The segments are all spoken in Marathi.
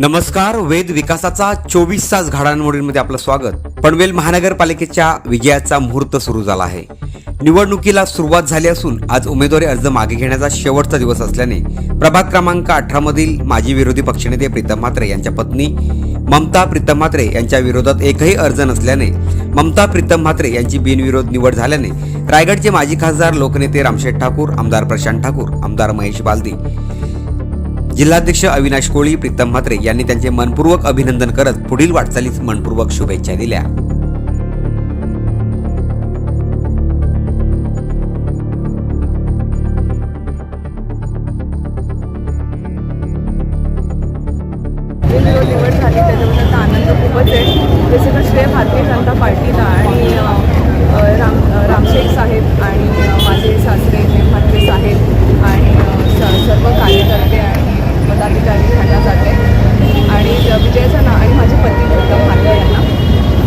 नमस्कार. वेद विकासाचा 24 तास घडामोडींमध्ये आपलं स्वागत. पनवेल महानगरपालिकेच्या विजयाचा मुहूर्त सुरू झाला आहे. निवडणुकीला सुरुवात झाली असून आज उमेदवारी अर्ज मागे घेण्याचा शेवटचा दिवस असल्याने प्रभाग क्रमांक 18 मधील माजी विरोधी पक्षनेते प्रीतम म्हात्रे यांच्या पत्नी ममता प्रीतम म्हात्रे यांच्या विरोधात एकही अर्ज नसल्याने ममता प्रीतम म्हात्रे यांची बिनविरोध निवड झाल्याने रायगडचे माजी खासदार लोकनेते रामशेठ ठाकूर, आमदार प्रशांत ठाकूर, आमदार महेश बालदी, जिल्हाध्यक्ष अविनाश कोळी, प्रीतम म्हात्रे यांनी त्यांचे मनपूर्वक अभिनंदन करत पुढील वाटचालीस मनपूर्वक शुभेच्छा दिल्या. निवड झाली त्याच्याबद्दल आनंद खूपच आहे. हे सगळं श्रेय भारतीय जनता पार्टीला आणि रामशेठ साहेब आणि माझे सासरे म्हात्रे साहेब आणि सर्व कार्यकर्ते आणि पदाधिकारी खाण्यात जाते आणि विजयाचा आणि माझे पती प्रीतम म्हात्रे यांना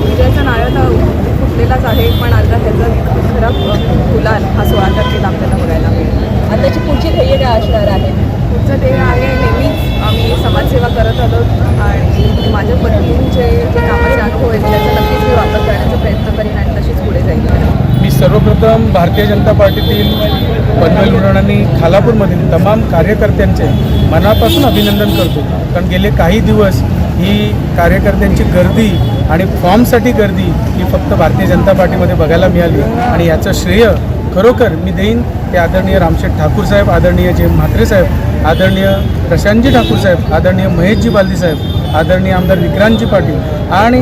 विजयाचा नारळ फुटलेलाच आहे, पण आता त्याचा खरा गुलाल हा 16 तारखेला आपल्याला बघायला मिळेल. आताची पुढची ध्येय काय असणार आहे? पुढचं ध्येय आहे नेहमीच आम्ही समाजसेवा करत आलो आणि माझ्या पत्नीचे जे कामाचे अनुभव आहेत त्याचा नक्कीच मी वापर करण्याचा प्रयत्न करीन आणि तशीच पुढे जाईल. मी सर्वप्रथम भारतीय जनता पार्टीतील पनवेल रोड आणि खालापूरमधील तमाम कार्यकर्त्यांचे मनापासून अभिनंदन करतो. कारण गेले काही दिवस ही कार्यकर्त्यांची गर्दी आणि फॉर्मसाठी गर्दी ही फक्त भारतीय जनता पार्टीमध्ये बघायला मिळाली आणि याचं श्रेय खरोखर मी देईन ते आदरणीय रामशेठ ठाकूर साहेब, आदरणीय जे म्हात्रे साहेब, आदरणीय प्रशांतजी ठाकूर साहेब, आदरणीय महेशजी बालदी साहेब, आदरणीय आमदार विक्रांतजी पाटील आणि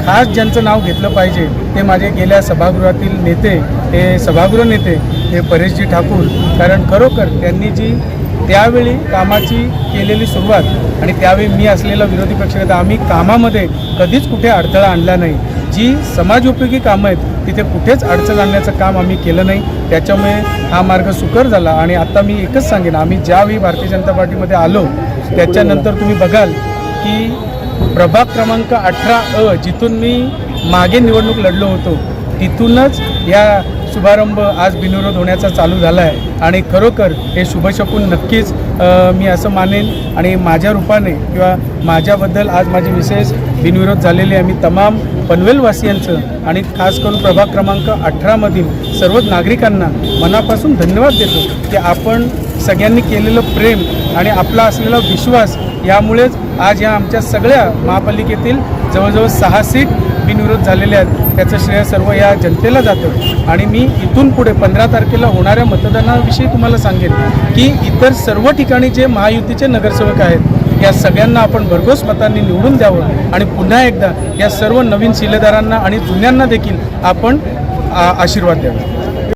खास ज्यांचं नाव घेतलं पाहिजे ते माझे गेल्या सभागृहातील नेते, हे सभागृह नेते हे परेशजी ठाकूर. कारण खरोखर त्यांनी जी त्यावेळी कामाची केलेली सुरुवात आणि त्यावेळी मी असलेला विरोधी पक्षनेता, आम्ही कामामध्ये कधीच कुठे अडथळा आणला नाही. जी समाजोपयोगी कामं आहेत तिथे कुठेच अडचण आणण्याचं काम आम्ही केलं नाही. त्याच्यामुळे हा मार्ग सुकर झाला आणि आता मी एकच सांगेन, आम्ही ज्यावेळी भारतीय जनता पार्टीमध्ये आलो त्याच्यानंतर तुम्ही बघाल की प्रभाग क्रमांक 18 जिथून मी मागे निवडणूक लढलो होतो तिथूनच या शुभारंभ आज बिनविरोध होण्याचा चालू झाला आहे आणि खरोखर हे शुभशकून नक्कीच मी असं मानेन आणि माझ्या रूपाने किंवा माझ्याबद्दल आज माझी विशेष बिनविरोध झालेली आहे. मी तमाम पनवेलवासियांचं आणि खास करून प्रभाग क्रमांक 18 मधील सर्व नागरिकांना मनापासून धन्यवाद देतो की आपण सगळ्यांनी केलेलं प्रेम आणि आपला असलेला विश्वास यामुळेच आज या आमच्या सगळ्या महापालिकेतील जवळजवळ 6 सीट बिनविरोध झालेले आहेत. त्याचं श्रेय सर्व या जनतेला जातं आणि मी इथून पुढे 15 तारखेला होणाऱ्या मतदानाविषयी तुम्हाला सांगेन की इतर सर्व ठिकाणी जे महायुतीचे नगरसेवक आहेत या सगळ्यांना आपण भरघोस मतांनी निवडून द्यावं आणि पुन्हा एकदा या सर्व नवीन शिलेदारांना आणि जुन्यांना देखील आपण आशीर्वाद द्यावा.